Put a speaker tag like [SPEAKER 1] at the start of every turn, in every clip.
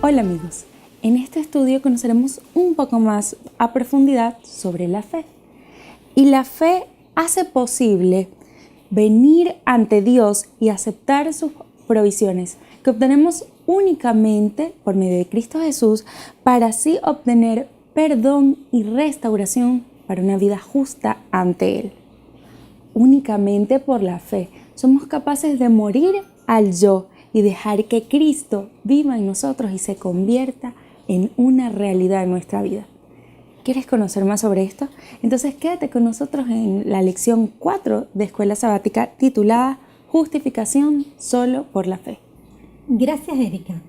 [SPEAKER 1] Hola amigos, en este estudio conoceremos un poco más a profundidad sobre la fe. Y la fe hace posible venir ante Dios y aceptar sus provisiones que obtenemos únicamente por medio de Cristo Jesús para así obtener perdón y restauración para una vida justa ante Él. Únicamente por la fe somos capaces de morir al yo y dejar que Cristo viva en nosotros y se convierta en una realidad en nuestra vida. ¿Quieres conocer más sobre esto? Entonces quédate con nosotros en la lección 4 de Escuela Sabática titulada Justificación solo por la fe.
[SPEAKER 2] Gracias, Erika.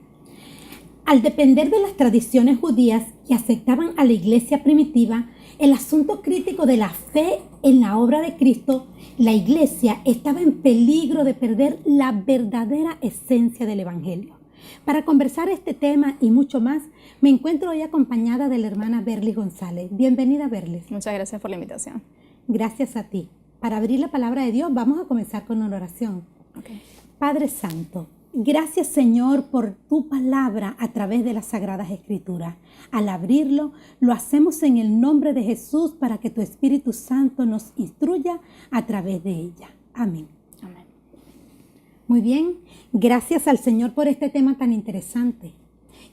[SPEAKER 2] Al depender de las tradiciones judías que aceptaban a la iglesia primitiva, el asunto crítico de la fe en la obra de Cristo, la iglesia estaba en peligro de perder la verdadera esencia del Evangelio. Para conversar este tema y mucho más, me encuentro hoy acompañada de la hermana Berlis González. Bienvenida, Berlis.
[SPEAKER 3] Muchas gracias por la invitación.
[SPEAKER 2] Gracias a ti. Para abrir la palabra de Dios, vamos a comenzar con una oración.
[SPEAKER 3] Okay.
[SPEAKER 2] Padre Santo, gracias, Señor, por tu palabra a través de las Sagradas Escrituras. Al abrirlo, lo hacemos en el nombre de Jesús para que tu Espíritu Santo nos instruya a través de ella. Amén.
[SPEAKER 3] Amén.
[SPEAKER 2] Muy bien, gracias al Señor por este tema tan interesante.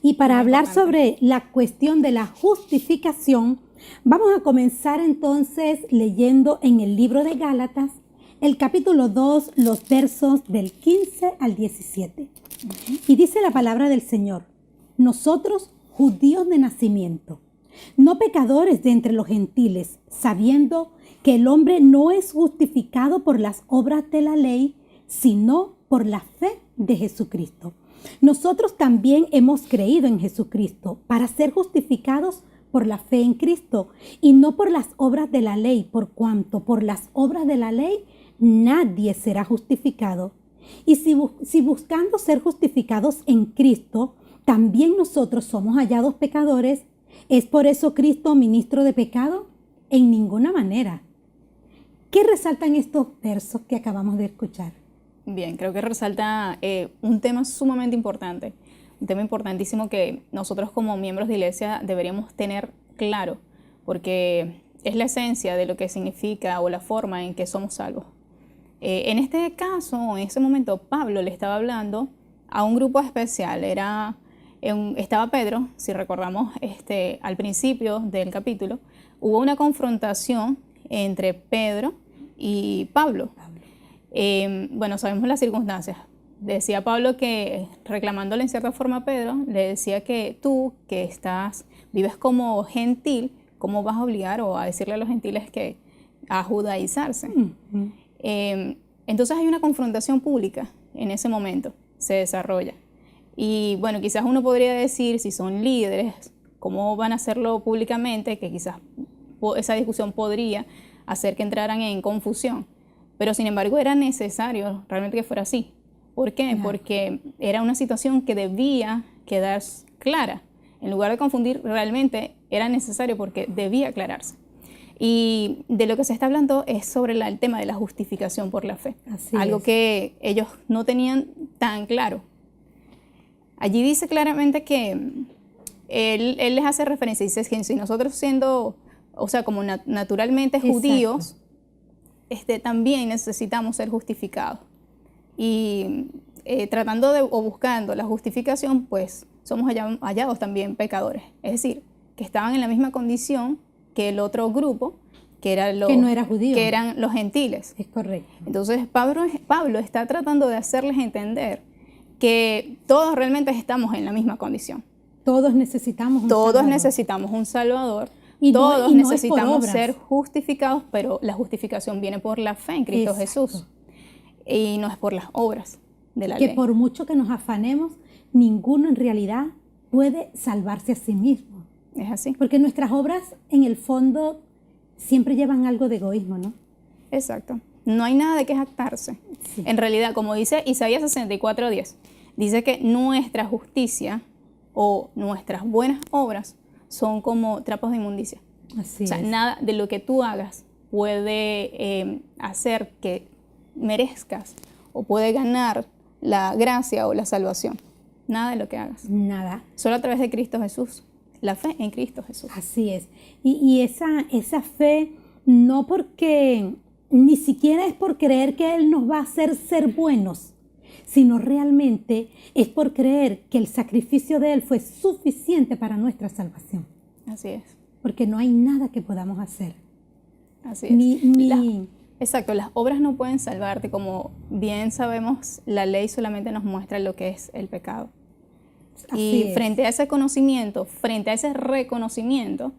[SPEAKER 2] Y para hablar sobre la cuestión de la justificación, vamos a comenzar entonces leyendo en el libro de Gálatas, el capítulo 2, los versos del 15 al 17. Y dice la palabra del Señor: nosotros, judíos de nacimiento, no pecadores de entre los gentiles, sabiendo que el hombre no es justificado por las obras de la ley, sino por la fe de Jesucristo. Nosotros también hemos creído en Jesucristo para ser justificados por la fe en Cristo y no por las obras de la ley, por cuanto por las obras de la ley nadie será justificado. Y si buscando ser justificados en Cristo, también nosotros somos hallados pecadores, ¿es por eso Cristo ministro de pecado? En ninguna manera. ¿Qué resaltan estos versos que acabamos de escuchar?
[SPEAKER 3] Bien, creo que resalta un tema sumamente importante, un tema importantísimo que nosotros como miembros de iglesia deberíamos tener claro, porque es la esencia de lo que significa o la forma en que somos salvos. En este caso, en ese momento, Pablo le estaba hablando a un grupo especial. Estaba Pedro, si recordamos al principio del capítulo, hubo una confrontación entre Pedro y Pablo. Bueno, sabemos las circunstancias. Decía Pablo que, reclamándole en cierta forma a Pedro, le decía que tú, que vives como gentil, ¿cómo vas a obligar o a decirle a los gentiles a judaizarse? Entonces hay una confrontación pública en ese momento, se desarrolla. Y bueno, quizás uno podría decir, si son líderes, ¿cómo van a hacerlo públicamente? Que quizás esa discusión podría hacer que entraran en confusión. Pero sin embargo era necesario realmente que fuera así. ¿Por qué? Claro. Porque era una situación que debía quedar clara. En lugar de confundir, realmente era necesario porque debía aclararse. Y de lo que se está hablando es sobre el tema de la justificación por la fe. Algo que ellos no tenían tan claro. Allí dice claramente que él les hace referencia, dice que si nosotros siendo, como naturalmente judíos, también necesitamos ser justificados. Y tratando o buscando la justificación, pues somos hallados también pecadores. Es decir, que estaban en la misma condición que el otro grupo, que no era judío, que eran los gentiles.
[SPEAKER 2] Es correcto.
[SPEAKER 3] Entonces Pablo está tratando de hacerles entender que todos realmente estamos en la misma condición.
[SPEAKER 2] Todos necesitamos
[SPEAKER 3] un Salvador. Todos necesitamos ser justificados, pero la justificación viene por la fe en Cristo Jesús. Y no es por las obras de la ley.
[SPEAKER 2] Que por mucho que nos afanemos, ninguno en realidad puede salvarse a sí mismo.
[SPEAKER 3] Es así.
[SPEAKER 2] Porque nuestras obras, en el fondo, siempre llevan algo de egoísmo, ¿no?
[SPEAKER 3] Exacto. No hay nada de qué jactarse. Sí. En realidad, como dice Isaías 64:10, dice que nuestra justicia o nuestras buenas obras son como trapos de inmundicia.
[SPEAKER 2] Así
[SPEAKER 3] es. Nada de lo que tú hagas puede hacer que merezcas o puede ganar la gracia o la salvación. nada de lo que hagas.
[SPEAKER 2] Nada.
[SPEAKER 3] Solo a través de Cristo Jesús. La fe en Cristo Jesús.
[SPEAKER 2] Así es. Y esa fe no porque, ni siquiera es por creer que Él nos va a hacer ser buenos, sino realmente es por creer que el sacrificio de Él fue suficiente para nuestra salvación.
[SPEAKER 3] Así es.
[SPEAKER 2] Porque no hay nada que podamos hacer.
[SPEAKER 3] Así es. Exacto, las obras no pueden salvarte. Como bien sabemos, la ley solamente nos muestra lo que es el pecado. Y frente a ese conocimiento, frente a ese reconocimiento,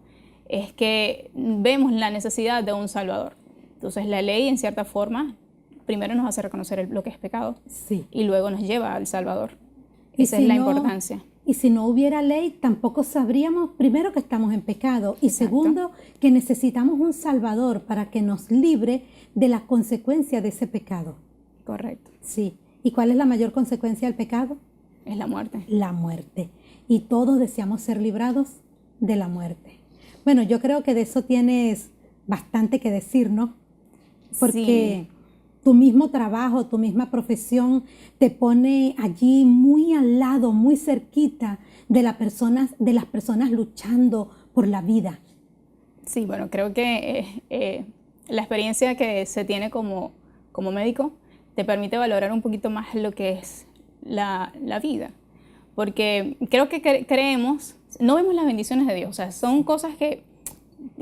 [SPEAKER 3] es que vemos la necesidad de un Salvador. Entonces la ley, en cierta forma, primero nos hace reconocer lo que es pecado,
[SPEAKER 2] sí,
[SPEAKER 3] y luego nos lleva al Salvador. Esa es la importancia.
[SPEAKER 2] Y si no hubiera ley, tampoco sabríamos, primero, que estamos en pecado, y
[SPEAKER 3] Exacto.
[SPEAKER 2] segundo, que necesitamos un Salvador para que nos libre de las consecuencias de ese pecado.
[SPEAKER 3] Correcto.
[SPEAKER 2] Sí. ¿Y cuál es la mayor consecuencia del pecado?
[SPEAKER 3] Es la muerte.
[SPEAKER 2] La muerte. Y todos deseamos ser librados de la muerte. Bueno, yo creo que de eso tienes bastante que decir, ¿no? Porque tu mismo trabajo, tu misma profesión te pone allí muy al lado, muy cerquita de las personas luchando por la vida.
[SPEAKER 3] Sí, bueno, creo que la experiencia que se tiene como médico te permite valorar un poquito más lo que es la vida. Porque creo que creemos, no vemos las bendiciones de Dios. O sea, son cosas que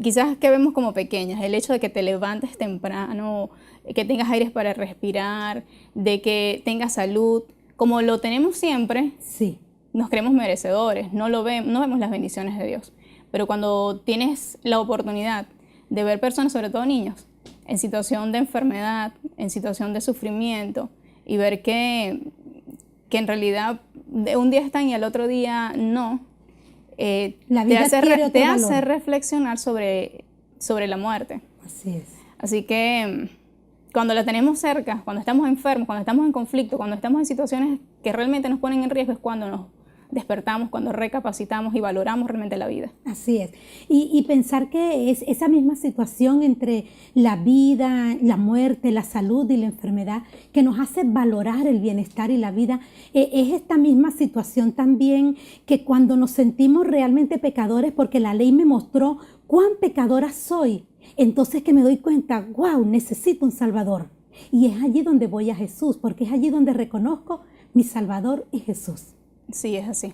[SPEAKER 3] quizás que vemos como pequeñas. El hecho de que te levantes temprano, que tengas aires para respirar, de que tengas salud. Como lo tenemos siempre,
[SPEAKER 2] sí,
[SPEAKER 3] nos creemos merecedores, no vemos las bendiciones de Dios. Pero cuando tienes la oportunidad de ver personas, sobre todo niños, en situación de enfermedad, en situación de sufrimiento, y ver que en realidad un día están y al otro día no,
[SPEAKER 2] la vida
[SPEAKER 3] te hace reflexionar sobre la muerte.
[SPEAKER 2] Así es.
[SPEAKER 3] Así que cuando la tenemos cerca, cuando estamos enfermos, cuando estamos en conflicto, cuando estamos en situaciones que realmente nos ponen en riesgo, es cuando nos despertamos, cuando recapacitamos y valoramos realmente la vida.
[SPEAKER 2] Así es. Y pensar que es esa misma situación entre la vida, la muerte, la salud y la enfermedad que nos hace valorar el bienestar y la vida. Es esta misma situación también que cuando nos sentimos realmente pecadores, porque la ley me mostró cuán pecadora soy, entonces que me doy cuenta, wow, necesito un Salvador. Y es allí donde voy a Jesús, porque es allí donde reconozco mi Salvador y Jesús.
[SPEAKER 3] Sí, es así.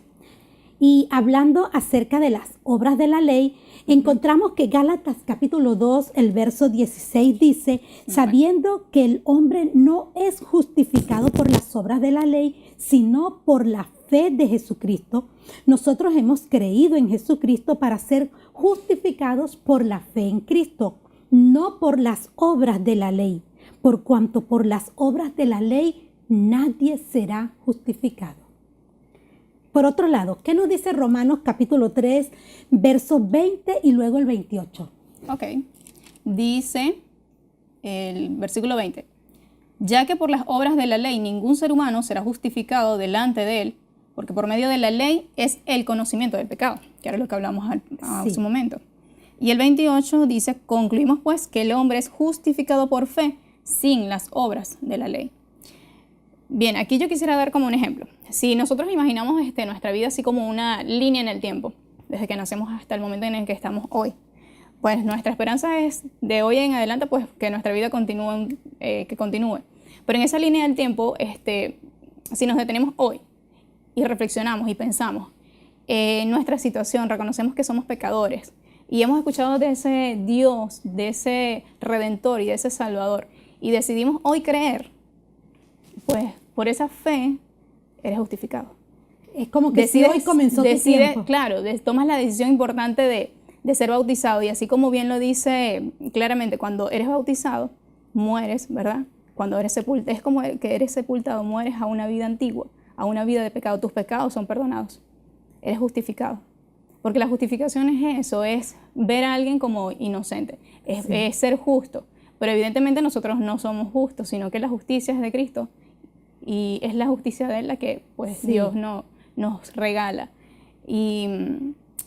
[SPEAKER 2] Y hablando acerca de las obras de la ley, encontramos que Gálatas capítulo 2, el verso 16 dice, sabiendo que el hombre no es justificado por las obras de la ley, sino por la fe de Jesucristo, nosotros hemos creído en Jesucristo para ser justificados por la fe en Cristo, no por las obras de la ley, por cuanto por las obras de la ley nadie será justificado. Por otro lado, ¿qué nos dice Romanos capítulo 3, versos 20 y luego el 28?
[SPEAKER 3] Ok. Dice el versículo 20. Ya que por las obras de la ley ningún ser humano será justificado delante de él, porque por medio de la ley es el conocimiento del pecado, que era lo que hablamos hace un momento. Y el 28 dice, concluimos pues que el hombre es justificado por fe sin las obras de la ley. Bien, aquí yo quisiera dar como un ejemplo. Si nosotros imaginamos nuestra vida así como una línea en el tiempo, desde que nacemos hasta el momento en el que estamos hoy, pues nuestra esperanza es de hoy en adelante pues que nuestra vida continúe. Pero en esa línea del tiempo, si nos detenemos hoy y reflexionamos y pensamos en nuestra situación, reconocemos que somos pecadores y hemos escuchado de ese Dios, de ese Redentor y de ese Salvador y decidimos hoy creer, pues por esa fe eres justificado.
[SPEAKER 2] Es como que si hoy comenzó tu tiempo.
[SPEAKER 3] Claro, tomas la decisión importante de ser bautizado y así como bien lo dice claramente, cuando eres bautizado, mueres, ¿verdad? Cuando eres sepultado, es como que eres sepultado, mueres a una vida antigua, a una vida de pecado. Tus pecados son perdonados. Eres justificado. Porque la justificación es eso, es ver a alguien como inocente, es ser justo. Pero evidentemente nosotros no somos justos, sino que la justicia es de Cristo. Y es la justicia de Él la que pues, Dios nos regala. Y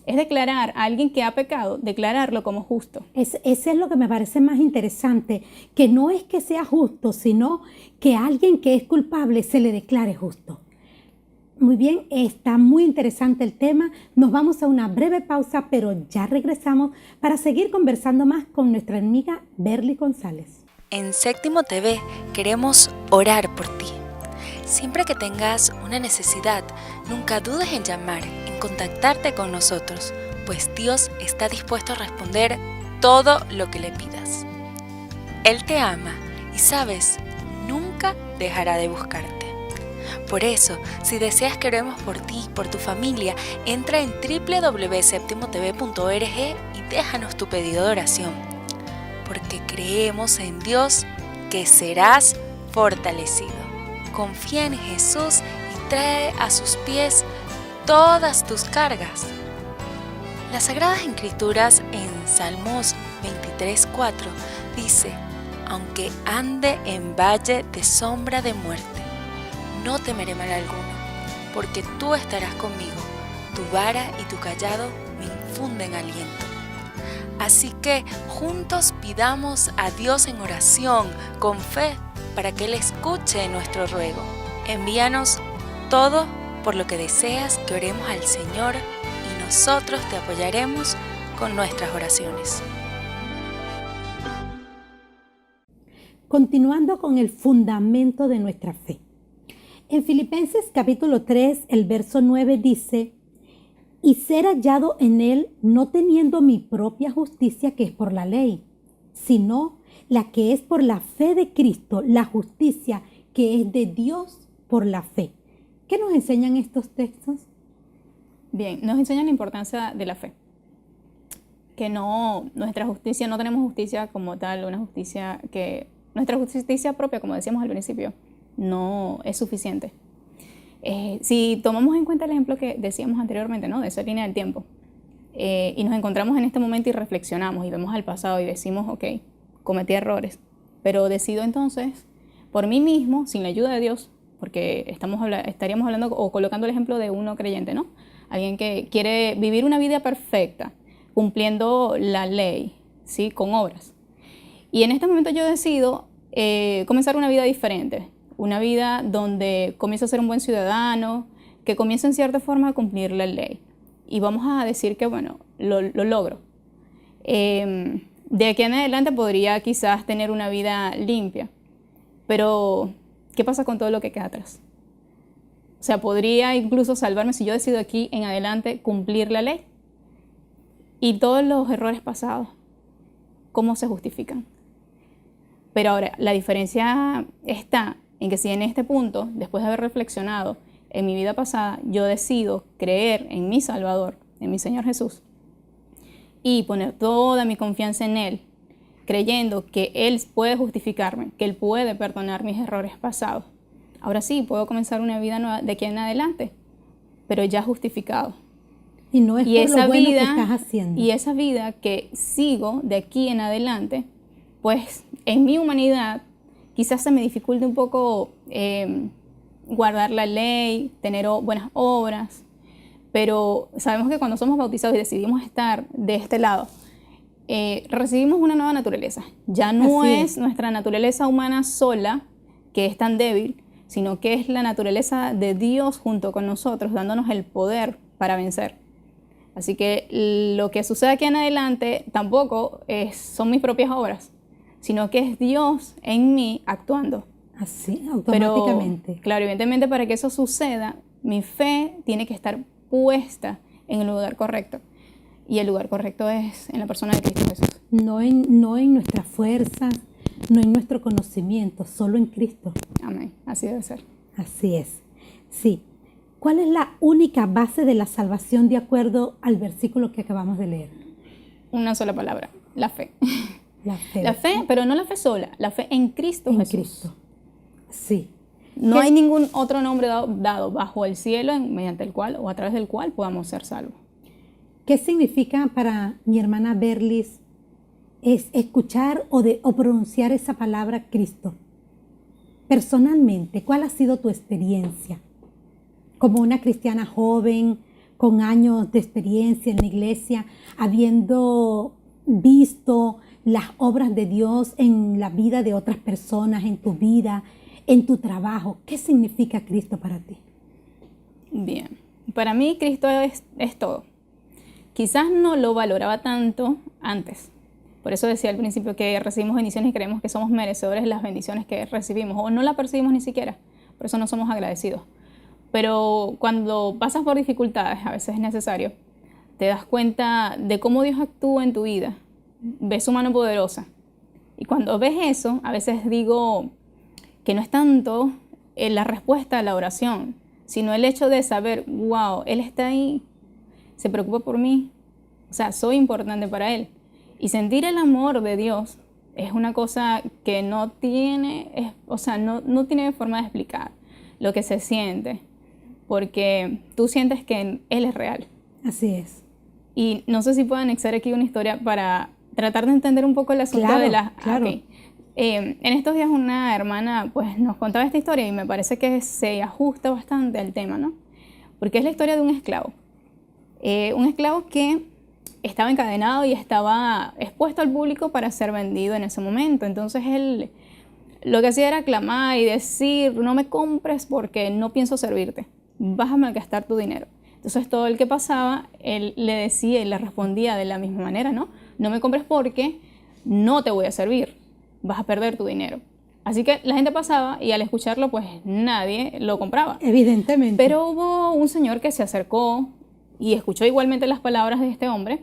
[SPEAKER 3] es declarar a alguien que ha pecado, declararlo como justo.
[SPEAKER 2] Ese es lo que me parece más interesante, que no es que sea justo, sino que a alguien que es culpable se le declare justo. Muy bien, está muy interesante el tema. Nos vamos a una breve pausa, pero ya regresamos para seguir conversando más con nuestra amiga Berly González.
[SPEAKER 1] En Séptimo TV queremos orar por ti. Siempre que tengas una necesidad, nunca dudes en llamar, en contactarte con nosotros, pues Dios está dispuesto a responder todo lo que le pidas. Él te ama y, sabes, nunca dejará de buscarte. Por eso, si deseas que oremos por ti y por tu familia, entra en www.septimotv.org y déjanos tu pedido de oración, porque creemos en Dios que serás fortalecido. Confía en Jesús y trae a sus pies todas tus cargas. Las Sagradas Escrituras en Salmos 23:4 dice: aunque ande en valle de sombra de muerte, no temeré mal alguno, porque tú estarás conmigo, tu vara y tu cayado me infunden aliento. Así que juntos pidamos a Dios en oración, con fe, para que Él escuche nuestro ruego. Envíanos todo por lo que deseas que oremos al Señor y nosotros te apoyaremos con nuestras oraciones.
[SPEAKER 2] Continuando con el fundamento de nuestra fe. En Filipenses capítulo 3, el verso 9 dice: y ser hallado en Él, no teniendo mi propia justicia que es por la ley, sino la que es por la fe de Cristo, la justicia que es de Dios por la fe. ¿Qué nos enseñan estos textos?
[SPEAKER 3] Bien, nos enseñan la importancia de la fe. Que nuestra justicia, no tenemos justicia como tal, nuestra justicia propia, como decíamos al principio, no es suficiente. Si tomamos en cuenta el ejemplo que decíamos anteriormente, ¿no?, de esa línea del tiempo, y nos encontramos en este momento y reflexionamos y vemos al pasado y decimos, ok, cometí errores, pero decido entonces, por mí mismo, sin la ayuda de Dios, porque estaríamos hablando o colocando el ejemplo de uno creyente, ¿no? Alguien que quiere vivir una vida perfecta, cumpliendo la ley, ¿sí?, con obras. Y en este momento yo decido comenzar una vida diferente, una vida donde comienzo a ser un buen ciudadano, que comienzo en cierta forma a cumplir la ley. Y vamos a decir que, bueno, lo logro. De aquí en adelante podría quizás tener una vida limpia, pero ¿qué pasa con todo lo que queda atrás? O sea, podría incluso salvarme si yo decido aquí en adelante cumplir la ley. Y todos los errores pasados, ¿cómo se justifican? Pero ahora, la diferencia está en que si en este punto, después de haber reflexionado en mi vida pasada, yo decido creer en mi Salvador, en mi Señor Jesús, y poner toda mi confianza en Él, creyendo que Él puede justificarme, que Él puede perdonar mis errores pasados, ahora sí, puedo comenzar una vida nueva de aquí en adelante, pero ya justificado.
[SPEAKER 2] Y no es por lo bueno que estás haciendo.
[SPEAKER 3] Y esa vida que sigo de aquí en adelante, pues en mi humanidad quizás se me dificulte un poco guardar la ley, tener buenas obras, pero sabemos que cuando somos bautizados y decidimos estar de este lado, recibimos una nueva naturaleza. Ya no es nuestra naturaleza humana sola, que es tan débil, sino que es la naturaleza de Dios junto con nosotros, dándonos el poder para vencer. Así que lo que sucede aquí en adelante tampoco son mis propias obras, sino que es Dios en mí actuando.
[SPEAKER 2] Así, automáticamente.
[SPEAKER 3] Pero, claro, evidentemente para que eso suceda, mi fe tiene que estar puesta en el lugar correcto. Y el lugar correcto es en la persona de Cristo Jesús.
[SPEAKER 2] No en nuestras fuerzas, no en nuestro conocimiento, solo en Cristo.
[SPEAKER 3] Amén. Así debe ser.
[SPEAKER 2] Así es. Sí. ¿Cuál es la única base de la salvación de acuerdo al versículo que acabamos de leer?
[SPEAKER 3] Una sola palabra, la fe.
[SPEAKER 2] La fe.
[SPEAKER 3] La fe, pero no la fe sola, la fe en Cristo Jesús. En Cristo.
[SPEAKER 2] Sí.
[SPEAKER 3] No hay ningún otro nombre dado bajo el cielo mediante el cual o a través del cual podamos ser salvos.
[SPEAKER 2] ¿Qué significa para mi hermana Berlis es escuchar o pronunciar esa palabra Cristo? Personalmente, ¿cuál ha sido tu experiencia? Como una cristiana joven, con años de experiencia en la iglesia, habiendo visto las obras de Dios en la vida de otras personas, en tu vida, en tu trabajo. ¿Qué significa Cristo para ti?
[SPEAKER 3] Bien, para mí Cristo es todo. Quizás no lo valoraba tanto antes. Por eso decía al principio que recibimos bendiciones y creemos que somos merecedores de las bendiciones que recibimos, o no las percibimos ni siquiera, por eso no somos agradecidos. Pero cuando pasas por dificultades, a veces es necesario, te das cuenta de cómo Dios actúa en tu vida, ves su mano poderosa. Y cuando ves eso, a veces digo que no es tanto la respuesta a la oración, sino el hecho de saber, wow, Él está ahí, se preocupa por mí, o sea, soy importante para Él. Y sentir el amor de Dios es una cosa que no tiene, no tiene forma de explicar lo que se siente, porque tú sientes que Él es real.
[SPEAKER 2] Así es.
[SPEAKER 3] Y no sé si puedo anexar aquí una historia para tratar de entender un poco el asunto
[SPEAKER 2] Claro,
[SPEAKER 3] de las...
[SPEAKER 2] claro.
[SPEAKER 3] Okay. En estos días una hermana pues nos contaba esta historia y me parece que se ajusta bastante al tema, ¿no? Porque es la historia de un esclavo. Un esclavo que estaba encadenado y estaba expuesto al público para ser vendido en ese momento. Entonces él lo que hacía era clamar y decir, no me compres porque no pienso servirte, vas a malgastar tu dinero. Entonces todo el que pasaba, él le decía y le respondía de la misma manera, ¿no? No me compres porque no te voy a servir, vas a perder tu dinero. Así que la gente pasaba y al escucharlo, pues nadie lo compraba.
[SPEAKER 2] Evidentemente.
[SPEAKER 3] Pero hubo un señor que se acercó y escuchó igualmente las palabras de este hombre,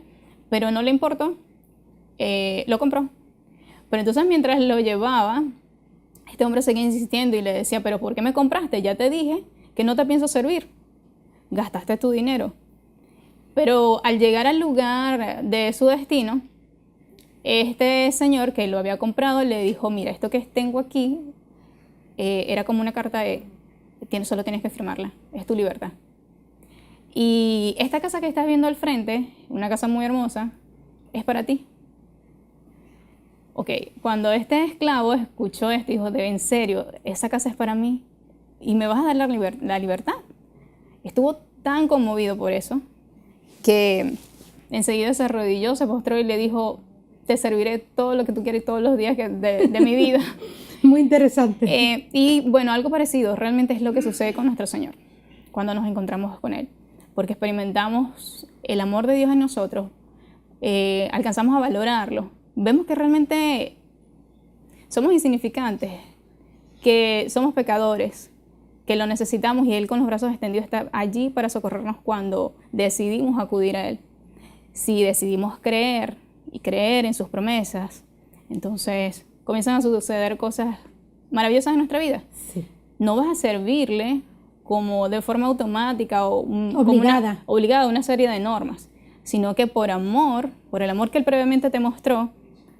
[SPEAKER 3] pero no le importó, lo compró. Pero entonces mientras lo llevaba, este hombre seguía insistiendo y le decía, pero ¿por qué me compraste? Ya te dije que no te pienso servir, gastaste tu dinero. Pero al llegar al lugar de su destino, este señor que lo había comprado le dijo, mira, esto que tengo aquí era como una carta solo tienes que firmarla, es tu libertad. Y esta casa que estás viendo al frente, una casa muy hermosa, es para ti. Ok, cuando este esclavo escuchó esto, dijo, en serio, esa casa es para mí y me vas a dar la libertad. Estuvo tan conmovido por eso que enseguida se arrodilló, se postró y le dijo, te serviré todo lo que tú quieras todos los días de mi vida.
[SPEAKER 2] Muy interesante.
[SPEAKER 3] Y bueno, algo parecido realmente es lo que sucede con nuestro Señor cuando nos encontramos con Él, porque experimentamos el amor de Dios en nosotros, alcanzamos a valorarlo, vemos que realmente somos insignificantes, que somos pecadores, que lo necesitamos y Él con los brazos extendidos está allí para socorrernos cuando decidimos acudir a Él. Si decidimos creer y creer en sus promesas, entonces comienzan a suceder cosas maravillosas en nuestra vida.
[SPEAKER 2] Sí.
[SPEAKER 3] No vas a servirle como de forma automática o
[SPEAKER 2] obligada
[SPEAKER 3] a una serie de normas, sino que por el amor que Él previamente te mostró,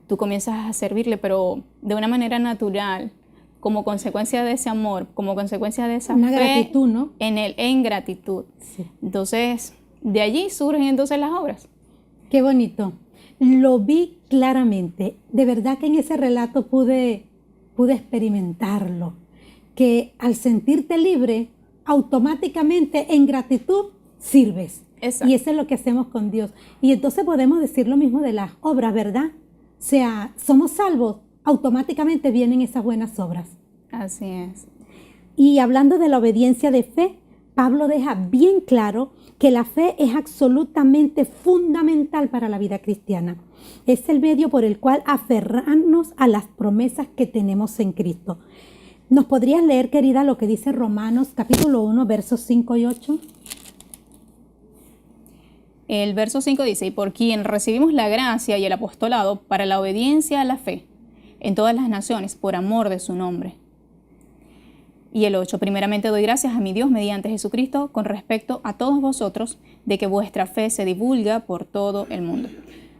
[SPEAKER 3] tú comienzas a servirle, pero de una manera natural, como consecuencia de ese amor, como consecuencia de esa
[SPEAKER 2] una
[SPEAKER 3] fe
[SPEAKER 2] gratitud, ¿no?
[SPEAKER 3] en Él, en gratitud.
[SPEAKER 2] Sí.
[SPEAKER 3] Entonces, de allí surgen entonces las obras.
[SPEAKER 2] Qué bonito. Lo vi claramente. De verdad que en ese relato pude experimentarlo. Que al sentirte libre, automáticamente en gratitud sirves.
[SPEAKER 3] Exacto.
[SPEAKER 2] Y eso es lo que hacemos con Dios. Y entonces podemos decir lo mismo de las obras, ¿verdad? O sea, somos salvos, automáticamente vienen esas buenas obras.
[SPEAKER 3] Así es.
[SPEAKER 2] Y hablando de la obediencia de fe, Pablo deja bien claro que la fe es absolutamente fundamental para la vida cristiana. Es el medio por el cual aferrarnos a las promesas que tenemos en Cristo. ¿Nos podrías leer, querida, lo que dice Romanos capítulo 1, versos 5 y 8?
[SPEAKER 3] El verso 5 dice, y por quien recibimos la gracia y el apostolado para la obediencia a la fe en todas las naciones, por amor de su nombre. Y el 8, primeramente doy gracias a mi Dios mediante Jesucristo con respecto a todos vosotros, de que vuestra fe se divulga por todo el mundo.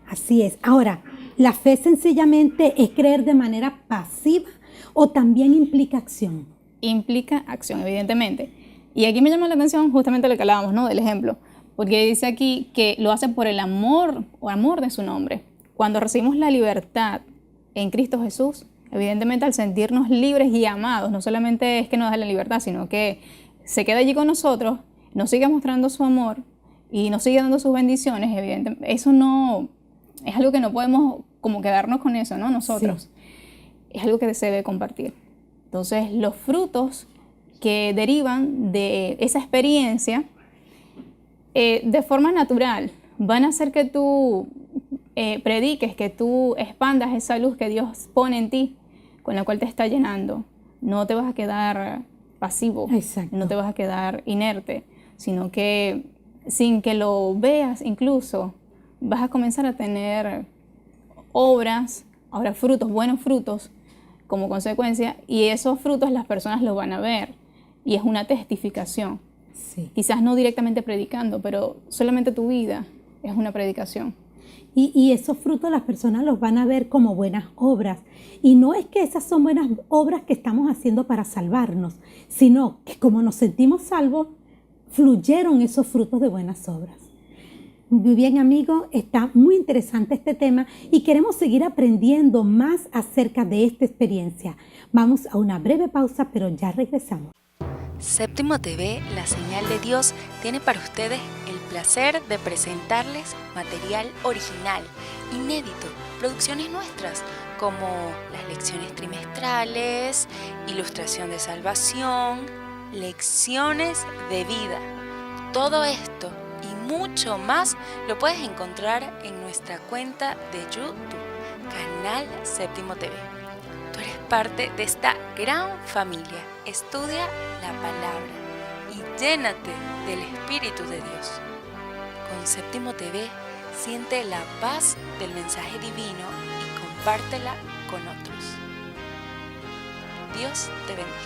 [SPEAKER 2] Así es. Ahora, ¿la fe sencillamente es creer de manera pasiva o también implica acción?
[SPEAKER 3] Implica acción, evidentemente. Y aquí me llama la atención justamente lo que hablábamos, ¿no? Del ejemplo. Porque dice aquí que lo hace por el amor o amor de su nombre. Cuando recibimos la libertad en Cristo Jesús, evidentemente al sentirnos libres y amados, no solamente es que nos da la libertad, sino que se queda allí con nosotros, nos sigue mostrando su amor y nos sigue dando sus bendiciones, evidentemente. Eso no es algo que no podemos como quedarnos con eso, ¿no? Nosotros. Sí. Es algo que se debe compartir. Entonces, los frutos que derivan de esa experiencia de forma natural. Van a hacer que tú prediques, que tú expandas esa luz que Dios pone en ti, con la cual te está llenando. No te vas a quedar pasivo,
[SPEAKER 2] Exacto.
[SPEAKER 3] no te vas a quedar inerte, sino que sin que lo veas incluso, vas a comenzar a tener obras, ahora frutos, buenos frutos, como consecuencia, y esos frutos las personas los van a ver, y es una testificación.
[SPEAKER 2] Sí.
[SPEAKER 3] Quizás no directamente predicando, pero solamente tu vida es una predicación.
[SPEAKER 2] Y esos frutos las personas los van a ver como buenas obras. Y no es que esas son buenas obras que estamos haciendo para salvarnos, sino que como nos sentimos salvos, fluyeron esos frutos de buenas obras. Muy bien, amigos, está muy interesante este tema y queremos seguir aprendiendo más acerca de esta experiencia. Vamos a una breve pausa, pero ya regresamos.
[SPEAKER 1] Séptimo TV, la señal de Dios, tiene para ustedes el placer de presentarles material original, inédito, producciones nuestras, como las lecciones trimestrales, ilustración de salvación, lecciones de vida. Todo esto y mucho más lo puedes encontrar en nuestra cuenta de YouTube, Canal Séptimo TV. Tú eres parte de esta gran familia. Estudia la palabra y llénate del Espíritu de Dios. Con Séptimo TV, siente la paz del mensaje divino y compártela con otros. Dios te bendiga.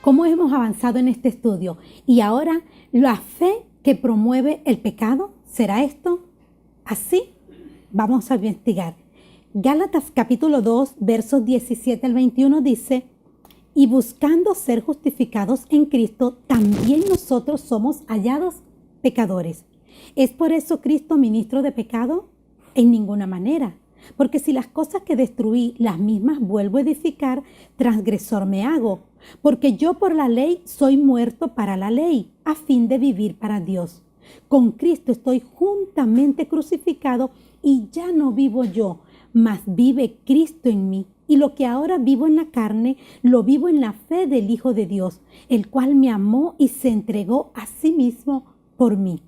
[SPEAKER 2] ¿Cómo hemos avanzado en este estudio? Y ahora, la fe que promueve el pecado, ¿será esto así? Vamos a investigar. Gálatas capítulo 2, versos 17 al 21 dice: y buscando ser justificados en Cristo, también nosotros somos hallados pecadores. ¿Es por eso Cristo ministro de pecado? En ninguna manera. Porque si las cosas que destruí, las mismas vuelvo a edificar, transgresor me hago. Porque yo por la ley soy muerto para la ley, a fin de vivir para Dios. Con Cristo estoy juntamente crucificado y ya no vivo yo, mas vive Cristo en mí. Y lo que ahora vivo en la carne, lo vivo en la fe del Hijo de Dios, el cual me amó y se entregó a sí mismo por mí.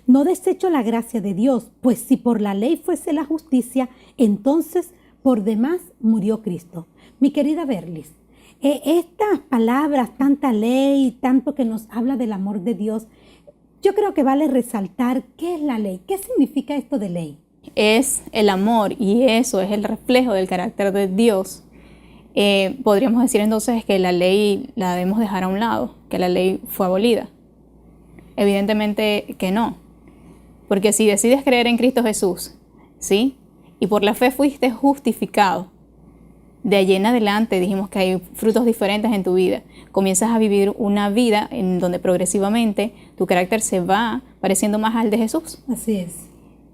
[SPEAKER 2] No desecho la gracia de Dios, pues si por la ley fuese la justicia, entonces por demás murió Cristo. Mi querida Berlis, estas palabras, tanta ley, tanto que nos habla del amor de Dios, yo creo que vale resaltar qué es la ley, qué significa esto de ley.
[SPEAKER 3] Es el amor y eso es el reflejo del carácter de Dios. Podríamos decir entonces que la ley la debemos dejar a un lado, que la ley fue abolida. Evidentemente que no, porque si decides creer en Cristo Jesús, ¿sí? Y por la fe fuiste justificado, de allí en adelante dijimos que hay frutos diferentes en tu vida. Comienzas a vivir una vida en donde progresivamente tu carácter se va pareciendo más al de Jesús.
[SPEAKER 2] Así es.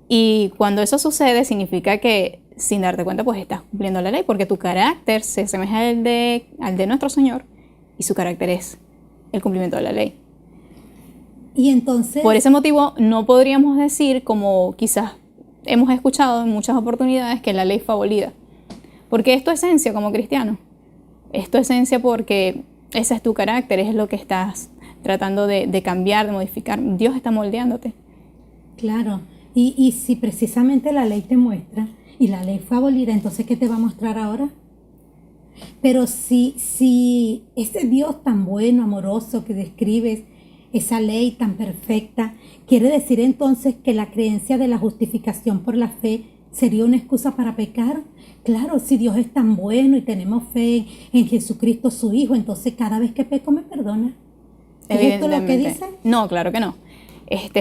[SPEAKER 3] Y cuando eso sucede, significa que sin darte cuenta, pues estás cumpliendo la ley, porque tu carácter se asemeja al de nuestro Señor y su carácter es el cumplimiento de la ley.
[SPEAKER 2] Y entonces,
[SPEAKER 3] por ese motivo, no podríamos decir, como quizás hemos escuchado en muchas oportunidades, que la ley fue abolida. Porque es tu esencia como cristiano. Es tu esencia porque ese es tu carácter, es lo que estás tratando de cambiar, de modificar. Dios está moldeándote.
[SPEAKER 2] Claro. Y si precisamente la ley te muestra y la ley fue abolida, entonces ¿qué te va a mostrar ahora? Pero si ese Dios tan bueno, amoroso que describes, esa ley tan perfecta, quiere decir entonces que la creencia de la justificación por la fe sería una excusa para pecar. Claro, si Dios es tan bueno y tenemos fe en Jesucristo su Hijo, entonces cada vez que peco me perdona. ¿Es esto lo que dice?
[SPEAKER 3] No, claro que no.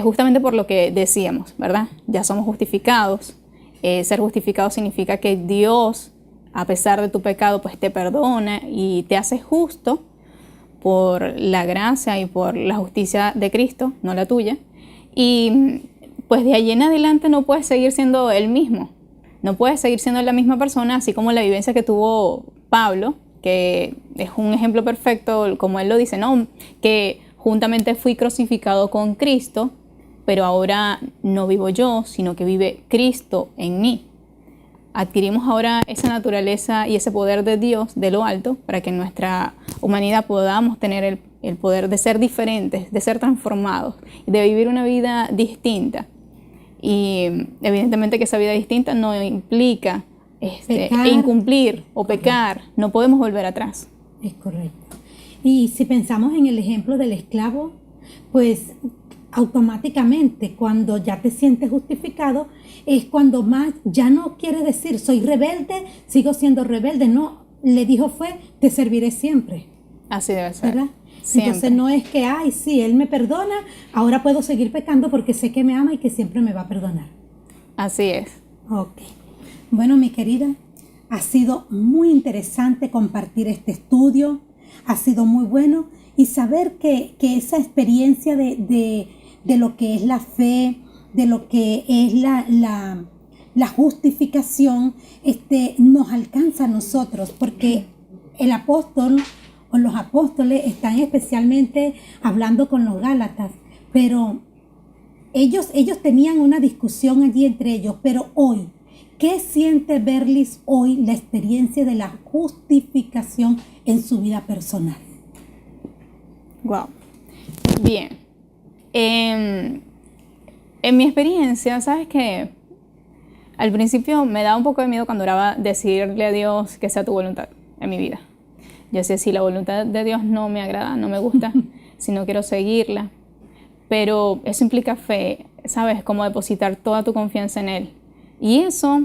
[SPEAKER 3] Justamente por lo que decíamos, ¿verdad? Ya somos justificados. Ser justificado significa que Dios, a pesar de tu pecado, pues te perdona y te hace justo por la gracia y por la justicia de Cristo, no la tuya. Y pues de allí en adelante no puedes seguir siendo el mismo. No puedes seguir siendo la misma persona, así como la vivencia que tuvo Pablo, que es un ejemplo perfecto, como él lo dice, ¿no? Que juntamente fui crucificado con Cristo, pero ahora no vivo yo, sino que vive Cristo en mí. adquirimos ahora esa naturaleza y ese poder de Dios de lo alto para que en nuestra humanidad podamos tener el poder de ser diferentes, de ser transformados, de vivir una vida distinta. Y evidentemente que esa vida distinta no implica incumplir o pecar, no podemos volver atrás.
[SPEAKER 2] Es correcto. Y si pensamos en el ejemplo del esclavo, pues automáticamente cuando ya te sientes justificado es cuando más ya no quiere decir soy rebelde, sigo siendo rebelde, no, le dijo fue te serviré siempre.
[SPEAKER 3] Así debe ser.
[SPEAKER 2] ¿Verdad?
[SPEAKER 3] Siempre.
[SPEAKER 2] Entonces no es que, ay, sí, Él me perdona, ahora puedo seguir pecando porque sé que me ama y que siempre me va a perdonar.
[SPEAKER 3] Así es.
[SPEAKER 2] Ok. Bueno, mi querida, ha sido muy interesante compartir este estudio, ha sido muy bueno y saber que esa experiencia de lo que es la fe, de lo que es la justificación, nos alcanza a nosotros, porque el apóstol o los apóstoles están especialmente hablando con los Gálatas, pero ellos tenían una discusión allí entre ellos, pero hoy, ¿qué siente Berlis hoy la experiencia de la justificación en su vida personal?
[SPEAKER 3] Wow. Bien. En mi experiencia, ¿sabes qué? Al principio me daba un poco de miedo cuando oraba decirle a Dios que sea tu voluntad en mi vida. Yo sé si la voluntad de Dios no me agrada, no me gusta, si no quiero seguirla. Pero eso implica fe, ¿sabes? Como depositar toda tu confianza en Él. Y eso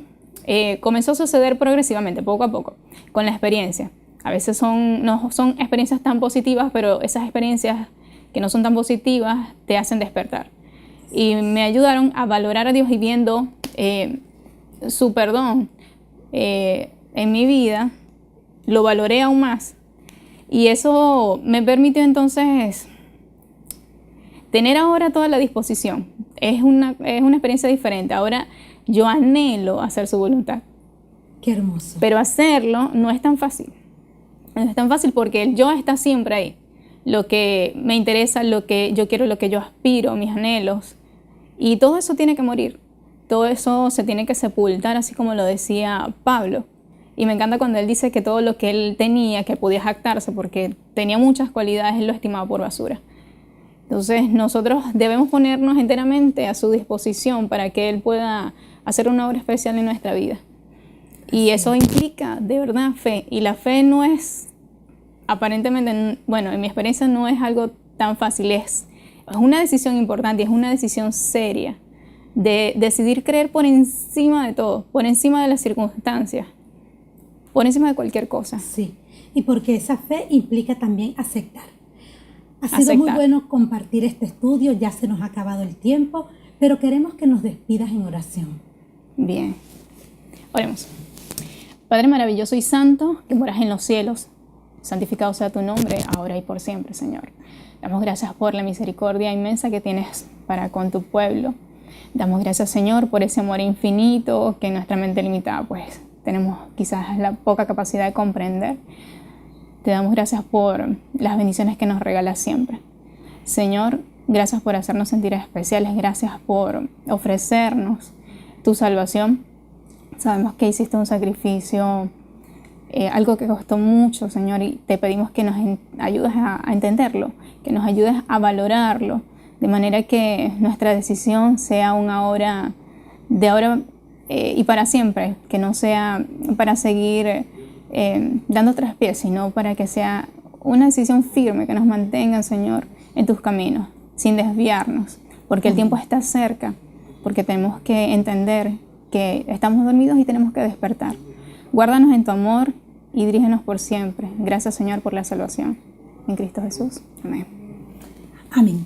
[SPEAKER 3] comenzó a suceder progresivamente, poco a poco, con la experiencia. A veces no son experiencias tan positivas, pero esas experiencias que no son tan positivas te hacen despertar. Y me ayudaron a valorar a Dios y viendo su perdón en mi vida, lo valoré aún más. Y eso me permitió entonces tener ahora toda la disposición. Es una experiencia diferente. Ahora yo anhelo hacer su voluntad.
[SPEAKER 2] Qué hermoso.
[SPEAKER 3] Pero hacerlo no es tan fácil. No es tan fácil porque el yo está siempre ahí. Lo que me interesa, lo que yo quiero, lo que yo aspiro, mis anhelos. Y todo eso tiene que morir. Todo eso se tiene que sepultar, así como lo decía Pablo. Y me encanta cuando él dice que todo lo que él tenía, que podía jactarse porque tenía muchas cualidades, él lo estimaba por basura. Entonces nosotros debemos ponernos enteramente a su disposición para que él pueda hacer una obra especial en nuestra vida. Y eso implica de verdad fe. Y la fe no es, aparentemente, bueno, en mi experiencia no es algo tan fácil. Es una decisión importante, es una decisión seria de decidir creer por encima de todo, por encima de las circunstancias, por encima de cualquier cosa.
[SPEAKER 2] Sí, y porque esa fe implica también aceptar. Ha sido muy bueno compartir este estudio, ya se nos ha acabado el tiempo, pero queremos que nos despidas en oración.
[SPEAKER 3] Bien, oremos. Padre maravilloso y santo, que moras en los cielos, santificado sea tu nombre, ahora y por siempre, Señor. Damos gracias por la misericordia inmensa que tienes para con tu pueblo. Damos gracias, Señor, por ese amor infinito que en nuestra mente limitada, pues, tenemos quizás la poca capacidad de comprender. Te damos gracias por las bendiciones que nos regalas siempre. Señor, gracias por hacernos sentir especiales, gracias por ofrecernos tu salvación. Sabemos que hiciste un sacrificio, algo que costó mucho, Señor, y te pedimos que nos ayudes a entenderlo, que nos ayudes a valorarlo, de manera que nuestra decisión sea una hora de ahora y para siempre, que no sea para seguir dando traspiés, sino para que sea una decisión firme que nos mantenga, Señor, en tus caminos, sin desviarnos, porque el tiempo está cerca, porque tenemos que entender que estamos dormidos y tenemos que despertar. Guárdanos en tu amor y dirígenos por siempre. Gracias, Señor, por la salvación. En Cristo Jesús. Amén.
[SPEAKER 2] Amén.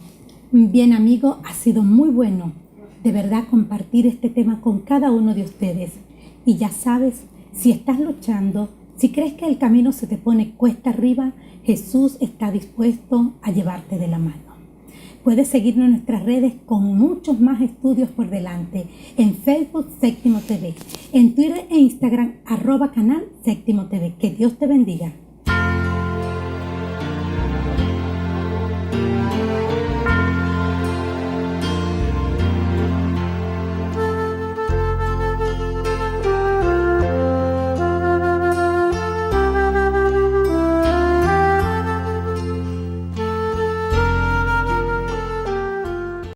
[SPEAKER 2] Bien, amigo, ha sido muy bueno de verdad compartir este tema con cada uno de ustedes. Y ya sabes, si estás luchando, si crees que el camino se te pone cuesta arriba, Jesús está dispuesto a llevarte de la mano. Puedes seguirnos en nuestras redes con muchos más estudios por delante. En Facebook, Séptimo TV. En Twitter e Instagram, @canal Séptimo TV. Que Dios te bendiga.